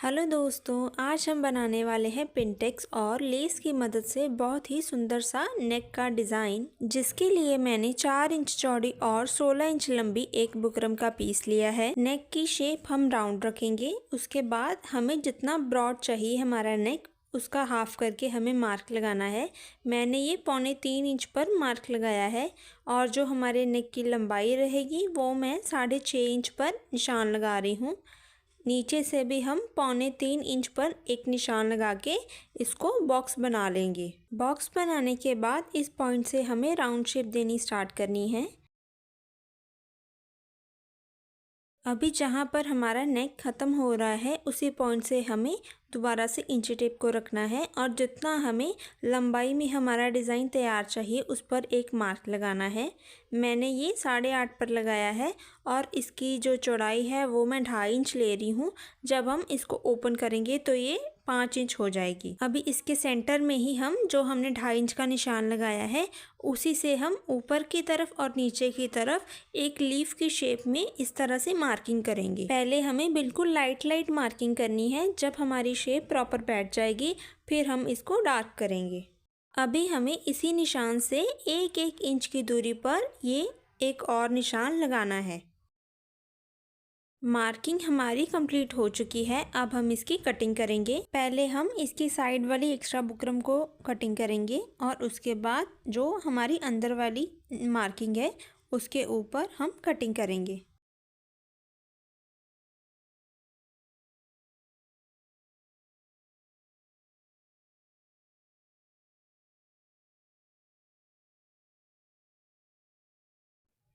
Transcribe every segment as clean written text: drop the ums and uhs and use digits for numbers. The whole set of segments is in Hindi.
हेलो दोस्तों, आज हम बनाने वाले हैं पिंटेक्स और लेस की मदद से बहुत ही सुंदर सा नेक का डिज़ाइन, जिसके लिए मैंने 4 इंच चौड़ी और 16 इंच लंबी एक बुकरम का पीस लिया है। नेक की शेप हम राउंड रखेंगे। उसके बाद हमें जितना ब्रॉड चाहिए हमारा नेक, उसका हाफ करके हमें मार्क लगाना है। मैंने ये 3.25 इंच पर मार्क लगाया है और जो हमारे नेक की लंबाई रहेगी वो मैं 6.5 इंच पर निशान लगा रही हूँ। नीचे से भी हम 3.25 इंच पर एक निशान लगा के इसको बॉक्स बना लेंगे। बॉक्स बनाने के बाद इस पॉइंट से हमें राउंड शेप देनी स्टार्ट करनी है। अभी जहाँ पर हमारा नेक ख़त्म हो रहा है उसी पॉइंट से हमें दोबारा से इंची टेप को रखना है और जितना हमें लंबाई में हमारा डिज़ाइन तैयार चाहिए उस पर एक मार्क लगाना है। मैंने ये 8.5 पर लगाया है और इसकी जो चौड़ाई है वो मैं 2.5 इंच ले रही हूँ। जब हम इसको ओपन करेंगे तो ये 5 इंच हो जाएगी। अभी इसके सेंटर में ही हम जो हमने 2.5 इंच का निशान लगाया है उसी से हम ऊपर की तरफ और नीचे की तरफ एक लीफ की शेप में इस तरह से मार्किंग करेंगे। पहले हमें बिल्कुल लाइट मार्किंग करनी है। जब हमारी शेप प्रॉपर बैठ जाएगी फिर हम इसको डार्क करेंगे। अभी हमें इसी निशान से 1-1 इंच की दूरी पर ये एक और निशान लगाना है। मार्किंग हमारी कंप्लीट हो चुकी है। अब हम इसकी कटिंग करेंगे। पहले हम इसकी साइड वाली एक्स्ट्रा बुकरम को कटिंग करेंगे और उसके बाद जो हमारी अंदर वाली मार्किंग है उसके ऊपर हम कटिंग करेंगे।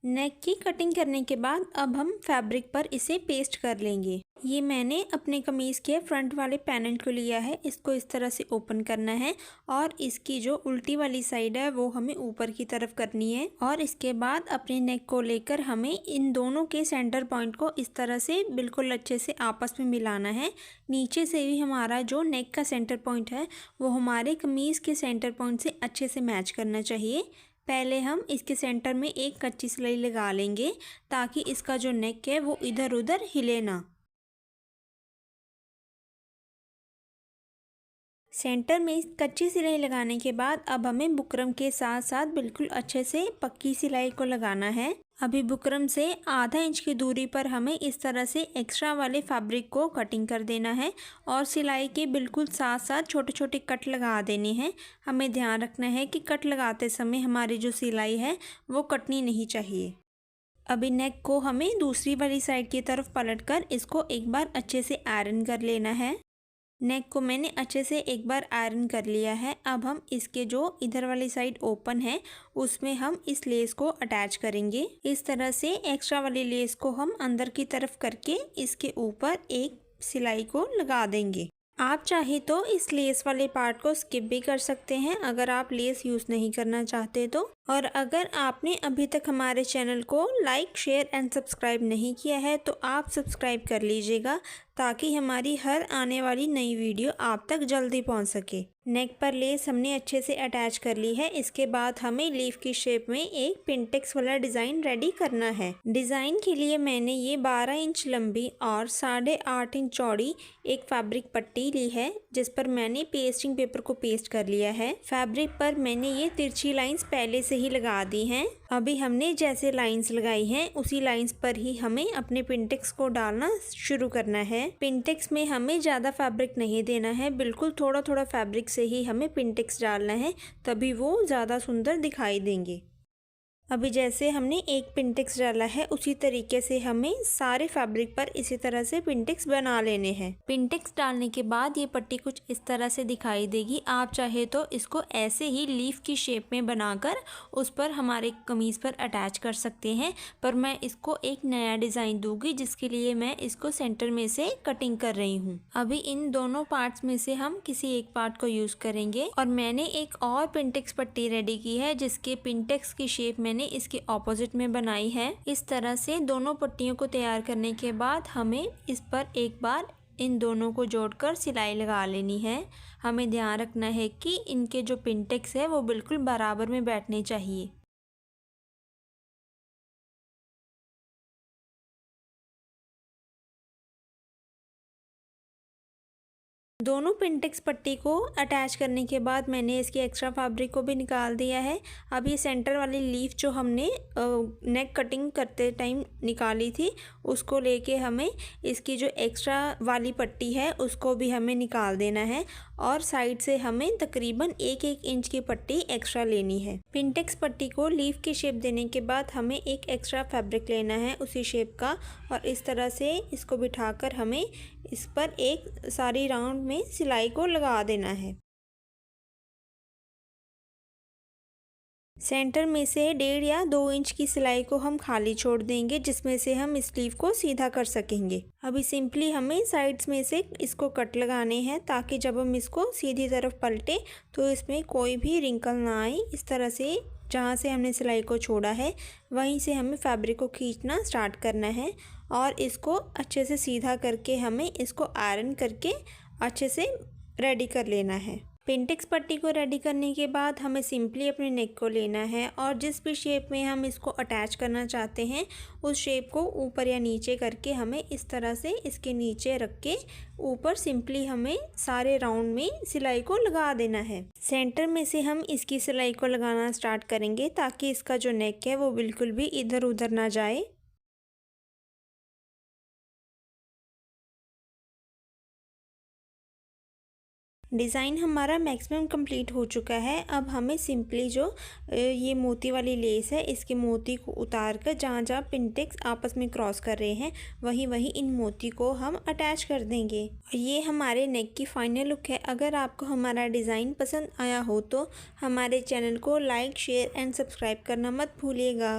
नेक की कटिंग करने के बाद अब हम फैब्रिक पर इसे पेस्ट कर लेंगे। ये मैंने अपने कमीज़ के फ्रंट वाले पैनल को लिया है। इसको इस तरह से ओपन करना है और इसकी जो उल्टी वाली साइड है वो हमें ऊपर की तरफ करनी है और इसके बाद अपने नेक को लेकर हमें इन दोनों के सेंटर पॉइंट को इस तरह से बिल्कुल अच्छे से आपस में मिलाना है। नीचे से भी हमारा जो नेक का सेंटर पॉइंट है वो हमारे कमीज़ के सेंटर पॉइंट से अच्छे से मैच करना चाहिए। पहले हम इसके सेंटर में एक कच्ची सिलाई लगा लेंगे ताकि इसका जो नेक है वो इधर उधर हिले ना। सेंटर में इस कच्ची सिलाई लगाने के बाद अब हमें बुकरम के साथ साथ बिल्कुल अच्छे से पक्की सिलाई को लगाना है। अभी बुकरम से आधा इंच की दूरी पर हमें इस तरह से एक्स्ट्रा वाले फैब्रिक को कटिंग कर देना है और सिलाई के बिल्कुल साथ साथ छोटे छोटे कट लगा देने हैं। हमें ध्यान रखना है कि कट लगाते समय हमारी जो सिलाई है वो कटनी नहीं चाहिए। अभी नेक को हमें दूसरी वाली साइड की तरफ पलटकर इसको एक बार अच्छे से आयरन कर लेना है। नेक को मैंने अच्छे से एक बार आयरन कर लिया है। अब हम इसके जो इधर वाली साइड ओपन है उसमें हम इस लेस को अटैच करेंगे। इस तरह से एक्स्ट्रा वाली लेस को हम अंदर की तरफ करके इसके ऊपर एक सिलाई को लगा देंगे। आप चाहे तो इस लेस वाले पार्ट को स्किप भी कर सकते हैं अगर आप लेस यूज़ नहीं करना चाहते तो। और अगर आपने अभी तक हमारे चैनल को लाइक, शेयर एंड सब्सक्राइब नहीं किया है तो आप सब्सक्राइब कर लीजिएगा ताकि हमारी हर आने वाली नई वीडियो आप तक जल्दी पहुंच सके। नेक पर लेस हमने अच्छे से अटैच कर ली है। इसके बाद हमें लीफ की शेप में एक पिंटेक्स वाला डिज़ाइन रेडी करना है। डिज़ाइन के लिए मैंने ये 12 इंच लंबी और 8.5 इंच चौड़ी एक फैब्रिक पट्टी ली है जिस पर मैंने पेस्टिंग पेपर को पेस्ट कर लिया है। फैब्रिक पर मैंने ये तिरछी लाइंस पहले से ही लगा दी हैं। अभी हमने जैसे लाइंस लगाई हैं उसी लाइंस पर ही हमें अपने पिंटेक्स को डालना शुरू करना है। पिंटेक्स में हमें ज़्यादा फैब्रिक नहीं देना है, बिल्कुल थोड़ा थोड़ा फैब्रिक से ही हमें पिंटेक्स डालना है, तभी वो ज़्यादा सुंदर दिखाई देंगे। अभी जैसे हमने एक पिंटेक्स डाला है उसी तरीके से हमें सारे फैब्रिक पर इसी तरह से पिंटेक्स बना लेने हैं। पिंटेक्स डालने के बाद ये पट्टी कुछ इस तरह से दिखाई देगी। आप चाहे तो इसको ऐसे ही लीफ की शेप में बनाकर उस पर हमारे कमीज़ पर अटैच कर सकते हैं, पर मैं इसको एक नया डिज़ाइन दूंगी जिसके लिए मैं इसको सेंटर में से कटिंग कर रही हूँ। अभी इन दोनों पार्ट्स में से हम किसी एक पार्ट को यूज़ करेंगे और मैंने एक और पिंटेक्स पट्टी रेडी की है जिसके पिंटेक्स की शेप मैंने इसके ऑपोजिट में बनाई है। इस तरह से दोनों पट्टियों को तैयार करने के बाद हमें इस पर एक बार इन दोनों को जोड़कर सिलाई लगा लेनी है। हमें ध्यान रखना है कि इनके जो पिंटेक्स है वो बिल्कुल बराबर में बैठने चाहिए। दोनों पिंटेक्स पट्टी को अटैच करने के बाद मैंने इसकी एक्स्ट्रा फैब्रिक को भी निकाल दिया है। अब ये सेंटर वाली लीफ जो हमने नेक कटिंग करते टाइम निकाली थी, उसको लेके हमें इसकी जो एक्स्ट्रा वाली पट्टी है उसको भी हमें निकाल देना है और साइड से हमें तकरीबन 1-1 इंच की पट्टी एक्स्ट्रा लेनी है। पिंटेक्स पट्टी को लीफ की शेप देने के बाद हमें एक एक्स्ट्रा फैब्रिक लेना है उसी शेप का और इस तरह से इसको बिठाकर हमें इस पर एक सारी राउंड में सिलाई को लगा देना है। सेंटर में से 1.5 या 2 इंच की सिलाई को हम खाली छोड़ देंगे, जिसमें से हम स्लीव को सीधा कर सकेंगे। अभी सिंपली हमें साइड्स में से इसको कट लगाने हैं ताकि जब हम इसको सीधी तरफ पलटे तो इसमें कोई भी रिंकल ना आए। इस तरह से जहाँ से हमने सिलाई को छोड़ा है वहीं से हमें फैब्रिक को खींचना स्टार्ट करना है और इसको अच्छे से सीधा करके हमें इसको आयरन करके अच्छे से रेडी कर लेना है। पिंटेक्स पट्टी को रेडी करने के बाद हमें सिंपली अपने नेक को लेना है और जिस भी शेप में हम इसको अटैच करना चाहते हैं उस शेप को ऊपर या नीचे करके हमें इस तरह से इसके नीचे रख के ऊपर सिंपली हमें सारे राउंड में सिलाई को लगा देना है। सेंटर में से हम इसकी सिलाई को लगाना स्टार्ट करेंगे ताकि इसका जो नेक है वो बिल्कुल भी इधर उधर ना जाए। डिज़ाइन हमारा मैक्सिमम कंप्लीट हो चुका है। अब हमें सिंपली जो ये मोती वाली लेस है इसके मोती को उतार कर जहाँ जहाँ पिंटेक्स आपस में क्रॉस कर रहे हैं वहीं वहीं इन मोती को हम अटैच कर देंगे। ये हमारे नेक की फाइनल लुक है। अगर आपको हमारा डिज़ाइन पसंद आया हो तो हमारे चैनल को लाइक, शेयर एंड सब्सक्राइब करना मत भूलिएगा।